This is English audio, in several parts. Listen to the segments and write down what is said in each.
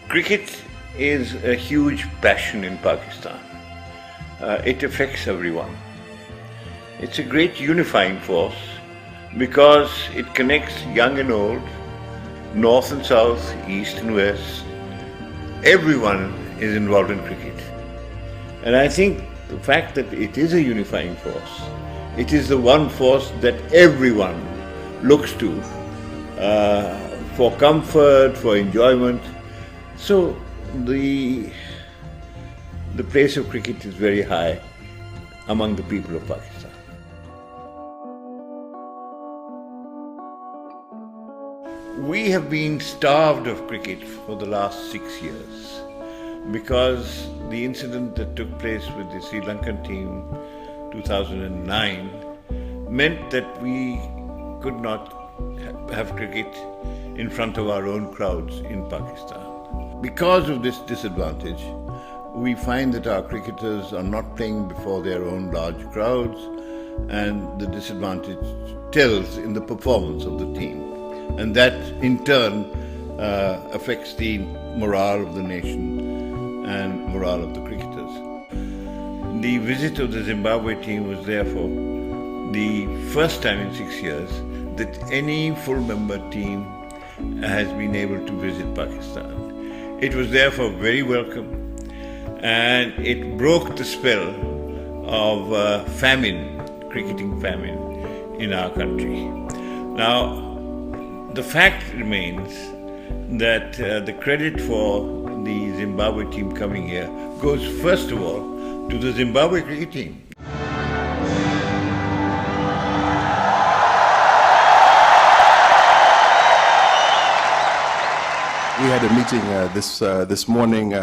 Cricket is a huge passion in Pakistan. It affects everyone. It's a great unifying force because it connects young and old, north and south, east and west. Everyone is involved in cricket. And I think the fact that it is a unifying force, it is the one force that everyone looks to for comfort, for enjoyment. So the place of cricket is very high among the people of Pakistan. We have been starved of cricket for the last 6 years because the incident that took place with the Sri Lankan team 2009 meant that we could not have cricket in front of our own crowds in Pakistan. Because of this disadvantage, we find that our cricketers are not playing before their own large crowds, and the disadvantage tells in the performance of the team. And that in turn affects the morale of the nation and morale of the cricketers. The visit of the Zimbabwe team was therefore the first time in 6 years that any full member team has been able to visit Pakistan. It was therefore very welcome, and it broke the spell of famine, cricketing famine in our country. Now, the fact remains that the credit for the Zimbabwe team coming here goes first of all to the Zimbabwe cricket team. We had a meeting this morning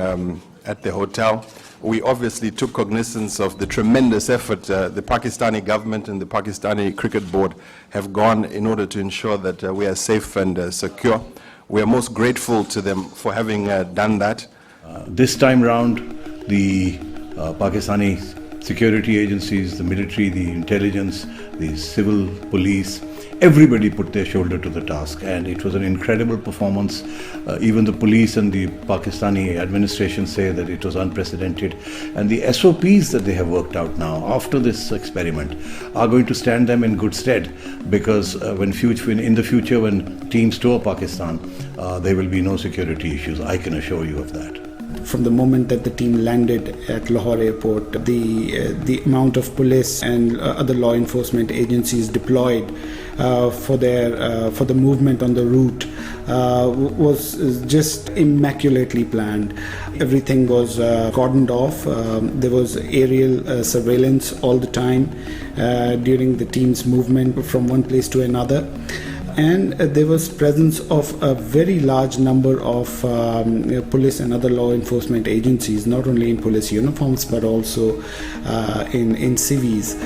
at the hotel. We obviously took cognizance of the tremendous effort the Pakistani government and the Pakistani Cricket Board have gone in order to ensure that we are safe and secure. We are most grateful to them for having done that. This time round, the Pakistani security agencies, the military, the intelligence, the civil police, everybody put their shoulder to the task, and it was an incredible performance. Even the police and the Pakistani administration say that it was unprecedented, and the SOPs that they have worked out now after this experiment are going to stand them in good stead, because in the future when teams tour Pakistan, there will be no security issues. I can assure you of that. From the moment that the team landed at Lahore airport, the amount of police and other law enforcement agencies deployed for the movement on the route was just immaculately planned. Everything was cordoned off. There was aerial surveillance all the time during the team's movement from one place to another. And there was presence of a very large number of police and other law enforcement agencies, not only in police uniforms but also in civis.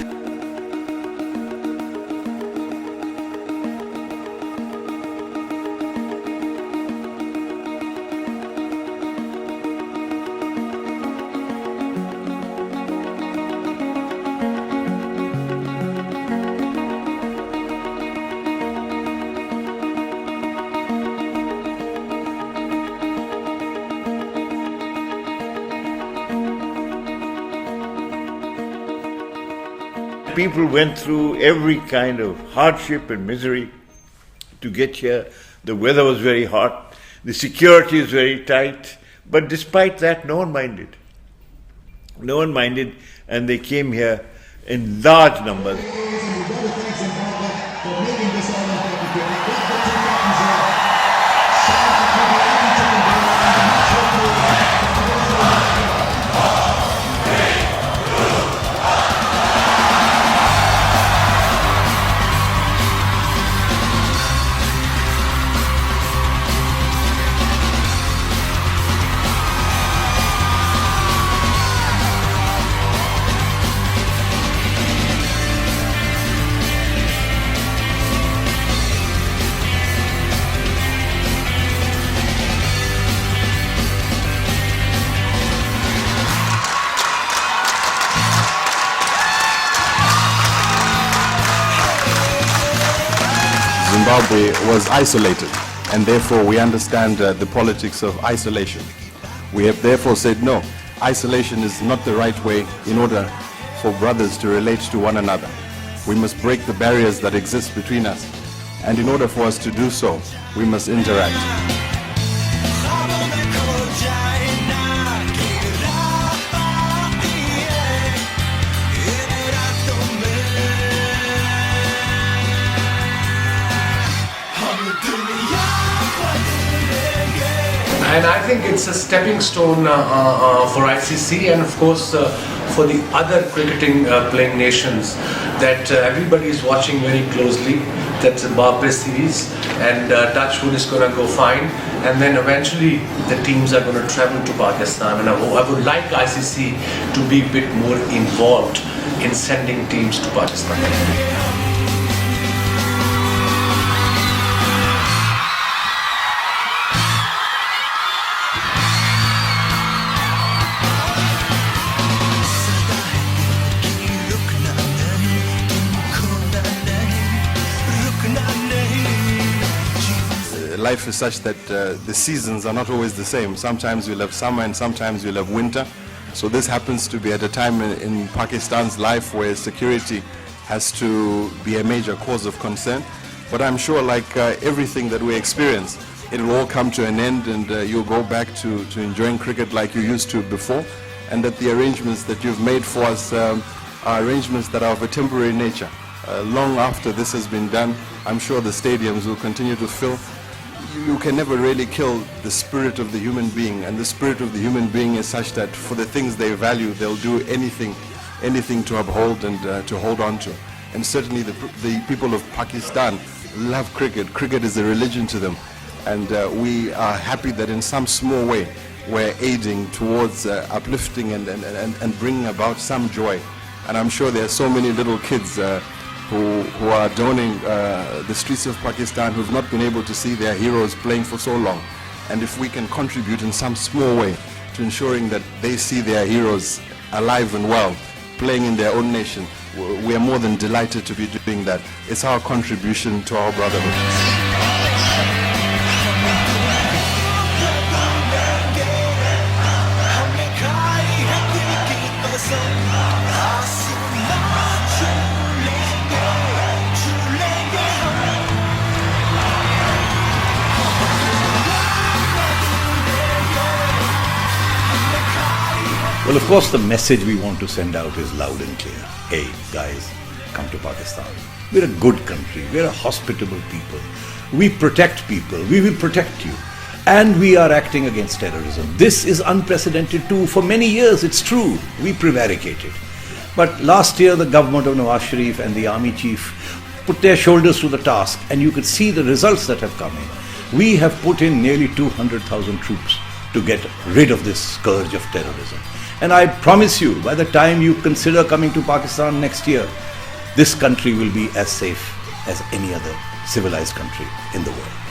People went through every kind of hardship and misery to get here. The weather was very hot, the security is very tight, but despite that, no one minded. No one minded, and they came here in large numbers. Zimbabwe was isolated. and therefore we understand the politics of isolation. We have therefore said no, isolation is not the right way in order for brothers to relate to one another. We must break the barriers that exist between us, and in order for us to do so, we must interact. And I think it's a stepping stone for ICC and of course for the other cricketing playing nations that everybody is watching very closely. That Zimbabwe series, and touchwood is going to go fine, and then eventually the teams are going to travel to Pakistan, and I would like ICC to be a bit more involved in sending teams to Pakistan. Life is such that the seasons are not always the same. Sometimes we'll have summer and sometimes we'll have winter. So this happens to be at a time in Pakistan's life where security has to be a major cause of concern. But I'm sure, like everything that we experience, it will all come to an end, and you'll go back to enjoying cricket like you used to before, and that the arrangements that you've made for us are arrangements that are of a temporary nature. Long after this has been done, I'm sure the stadiums will continue to fill. You can never really kill the spirit of the human being, and the spirit of the human being is such that for the things they value, they'll do anything to uphold and to hold on to. And certainly the people of Pakistan love cricket. Cricket is a religion to them, and we are happy that in some small way we're aiding towards uplifting and bringing about some joy. And I'm sure there are so many little kids who are donning the streets of Pakistan, who've not been able to see their heroes playing for so long. And if we can contribute in some small way to ensuring that they see their heroes alive and well, playing in their own nation, we are more than delighted to be doing that. It's our contribution to our brotherhood. Well, of course, the message we want to send out is loud and clear. Hey, guys, come to Pakistan. We're a good country. We're a hospitable people. We protect people. We will protect you. And we are acting against terrorism. This is unprecedented too. For many years, it's true. We prevaricated. But last year, the government of Nawaz Sharif and the army chief put their shoulders to the task, and you could see the results that have come in. We have put in nearly 200,000 troops to get rid of this scourge of terrorism. And I promise you, by the time you consider coming to Pakistan next year, this country will be as safe as any other civilized country in the world.